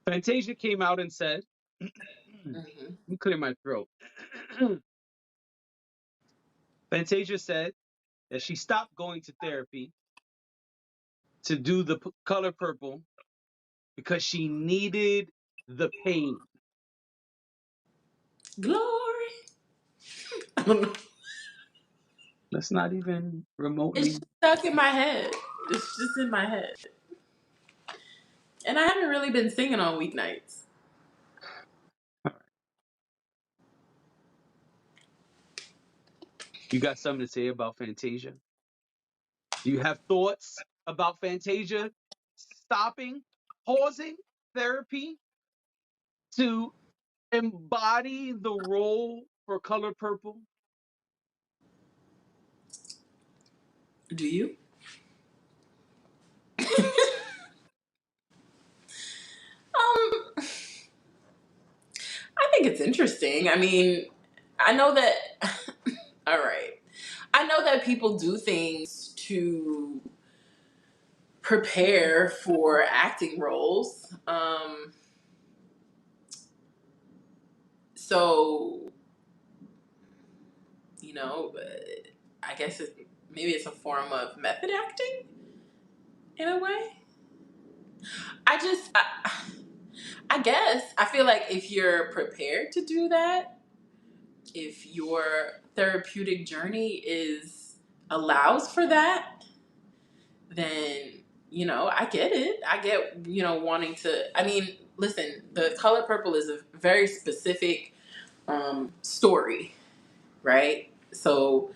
Fantasia came out and said, let Hmm. me clear my throat. Fantasia said that she stopped going to therapy to do the color purple because she needed the pain. Glory. I don't know. Let's not even It's remotely. just stuck in my head. It's just in my head. And I haven't really been singing on weeknights. You got something to say about Fantasia? Do you have thoughts about Fantasia stopping, pausing therapy to embody the role for color purple? Do you? Um, I think it's interesting. I mean, I know that. All right. I know that people do things to prepare for acting roles. So, you know, I guess maybe it's a form of method acting in a way. I guess I feel like if you're prepared to do that, if your therapeutic journey is allows for that, then I get it. I get wanting to. I mean, listen, the color purple is a very specific story, right? So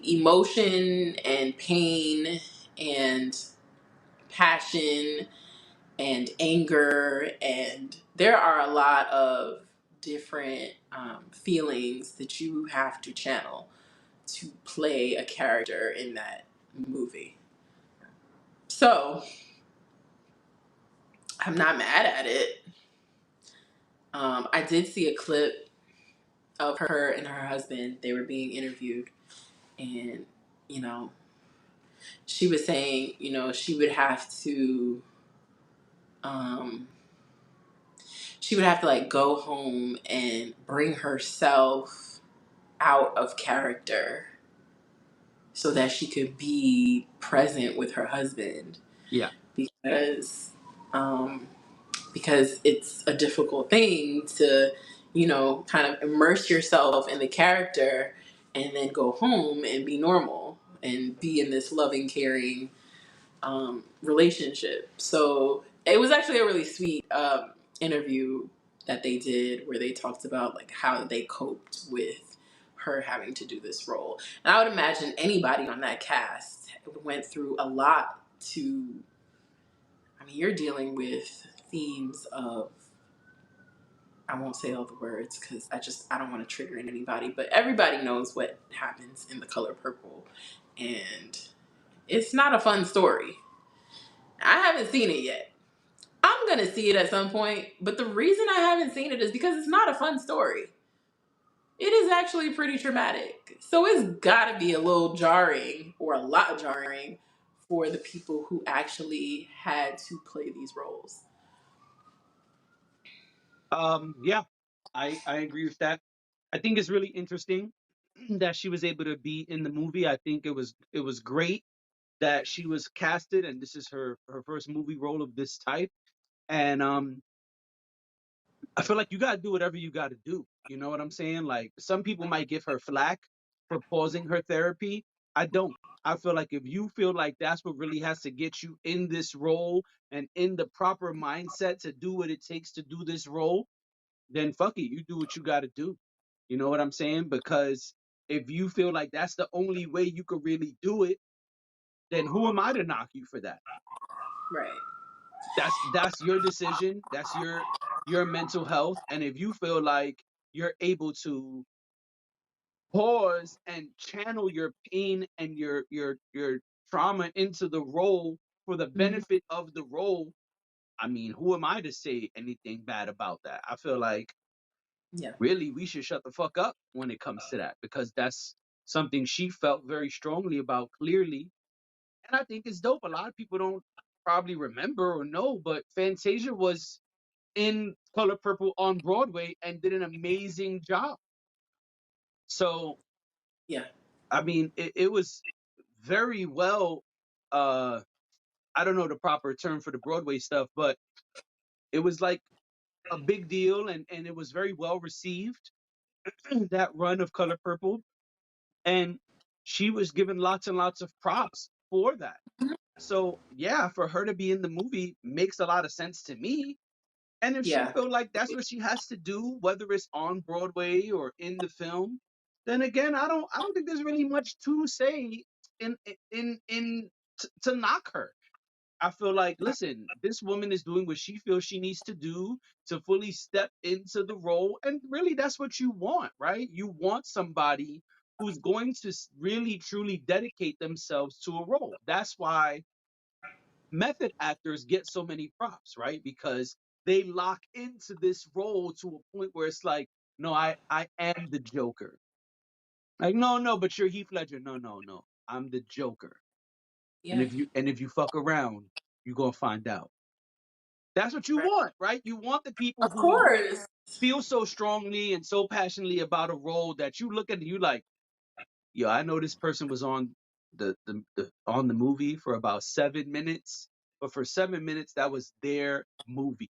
emotion and pain and passion and anger, and there are a lot of different feelings that you have to channel to play a character in that movie. So I'm not mad at it. I did see a clip of her and her husband. They were being interviewed, and you know, she was saying, um, she would have to like go home and bring herself out of character so that she could be present with her husband Yeah. because um, because it's a difficult thing to kind of immerse yourself in the character and then go home and be normal and be in this loving caring relationship. So it was actually a really sweet interview that they did where they talked about like how they coped with her having to do this role. And I would imagine anybody on that cast went through a lot to. I mean, you're dealing with themes of. I won't say all the words because I don't want to trigger anybody, but everybody knows what happens in The Color Purple, and it's not a fun story. I haven't seen it yet. I'm gonna see it at some point, but the reason I haven't seen it is because it's not a fun story. It is actually pretty traumatic. So it's gotta be a little jarring or a lot jarring for the people who actually had to play these roles. Yeah, I agree with that. I think it's really interesting that she was able to be in the movie. I think it was great that she was casted, and this is her first movie role of this type. And I feel like you gotta do whatever you gotta do. You know what I'm saying? Like some people might give her flack for pausing her therapy. I don't. I feel like if you feel like that's what really has to get you in this role and in the proper mindset to do what it takes to do this role, then fuck it, you do what you gotta do. You know what I'm saying? Because if you feel like that's the only way you could really do it, then who am I to knock you for that? Right. That's your decision. That's your mental health. And if you feel like you're able to pause and channel your pain and your trauma into the role for the Hmm. benefit of the role, I mean, who am I to say anything bad about that? I feel like Yeah. really we should shut the fuck up when it comes to that because that's something she felt very strongly about clearly. And I think it's dope. A lot of people don't. probably remember or know, but Fantasia was in Color Purple on Broadway and did an amazing job. So, Yeah. I mean, it was very well. Uh, I don't know the proper term for the Broadway stuff, but it was like a big deal, and it was very well received. That run of Color Purple, and she was given lots and lots of props for that. So yeah, for her to be in the movie makes a lot of sense to me. And if she Yeah. feel like that's what she has to do, whether it's on Broadway or in the film, then again, I don't think there's really much to say to knock her. I feel like, listen, this woman is doing what she feels she needs to do to fully step into the role. And really, that's what you want, right? You want somebody who's going to really, truly dedicate themselves to a role. That's why method actors get so many props, right? Because they lock into this role to a point where it's like, no, I am the Joker. Like, no, no, but you're Heath Ledger. No, no, no. I'm the Joker. And Yeah. if you fuck around, you're gonna find out. That's what you Right. want, right? You want the people Of who course. feel so strongly and so passionately about a role that you look at and you like, yo, I know this person was on the on the movie for about 7 minutes, but for 7 minutes that was their movie.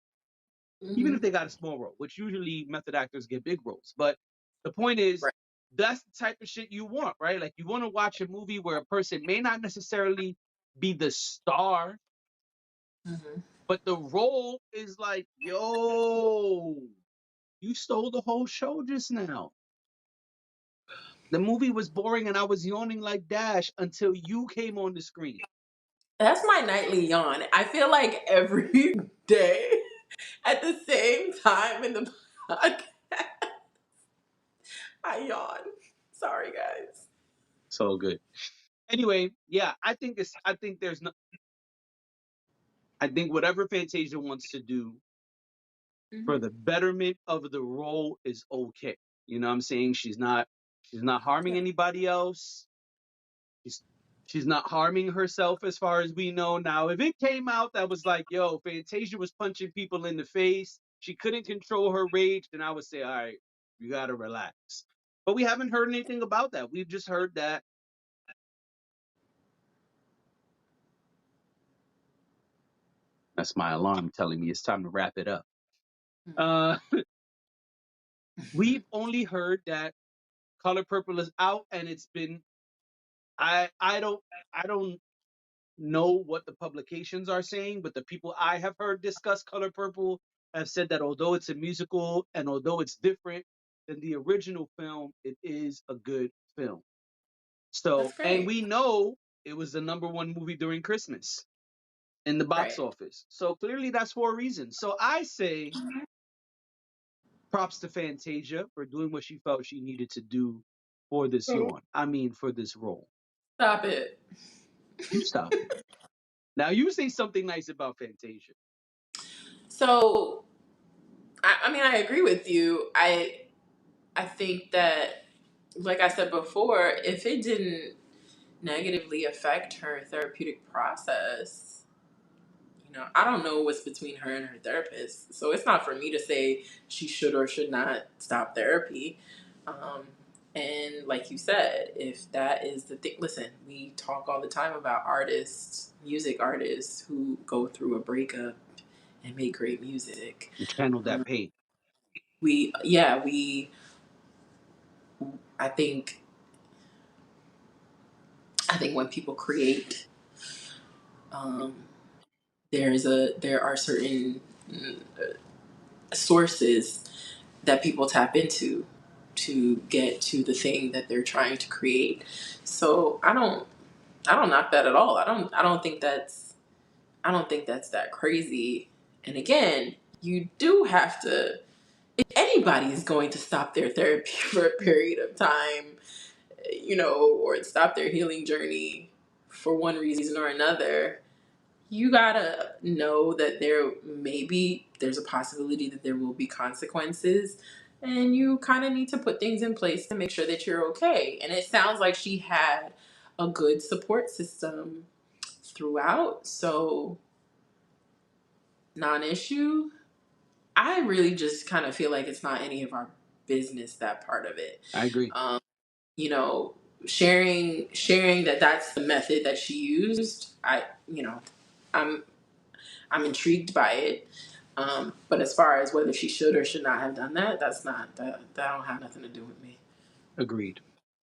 Even if Hmm. they got a small role, which usually method actors get big roles. But the point is, Right. that's the type of shit you want, right? Like you want to watch a movie where a person may not necessarily be the star, Hmm. but the role is like, yo, you stole the whole show just now. The movie was boring and I was yawning like Dash until you came on the screen. That's my nightly yawn. I feel like every day at the same time in the podcast, I yawn. Sorry, guys. So good. Anyway, yeah, I think there's no I think whatever Fantasia wants to do for Hmm. the betterment of the role is okay. You know what I'm saying? She's not harming Yeah. anybody else. She's she's not harming herself as far as we know. Now, if it came out that was like, yo, Fantasia was punching people in the face, she couldn't control her rage, then I would say, all right, you gotta relax. But we haven't heard anything about that. We've just heard that. That's my alarm telling me it's time to wrap it up. Uh, we've only heard that Color Purple is out and it's been I don't know what the publications are saying, but the people I have heard discuss Color Purple have said that although it's a musical and although it's different than the original film, it is a good film. That's So, and great. we know it was the number one movie during Christmas in the box Right. office. So clearly that's for a reason. So I say props to Fantasia for doing what she felt she needed to do for this yawn. I mean, for this role. Stop it. You stop it. Now you say something nice about Fantasia. So, I mean, I agree with you. I think that, like I said before, if it didn't negatively affect her therapeutic process, I don't know what's between her and her therapist. So it's not for me to say she should or should not stop therapy. Um, and like you said, if that is the thing, listen, we talk all the time about artists, music artists who go through a breakup and make great music. And channel that Um, pain. we, I think, I think when people create, um, there are certain sources that people tap into to get to the thing that they're trying to create. So I don't knock that at all. I don't think that's that crazy. And again, you do have to, if anybody is going to stop their therapy for a period of time, or stop their healing journey for one reason or another, you gotta know that there's a possibility that there will be consequences, and you kind of need to put things in place to make sure that you're okay. And it sounds like she had a good support system throughout, so non-issue. I really just kind of feel like it's not any of our business, that part of it. I agree. Um, you know, sharing that that's the method that she used. I'm I'm intrigued by it. But as far as whether she should or should not have done that, that's not that don't have nothing to do with me. Agreed.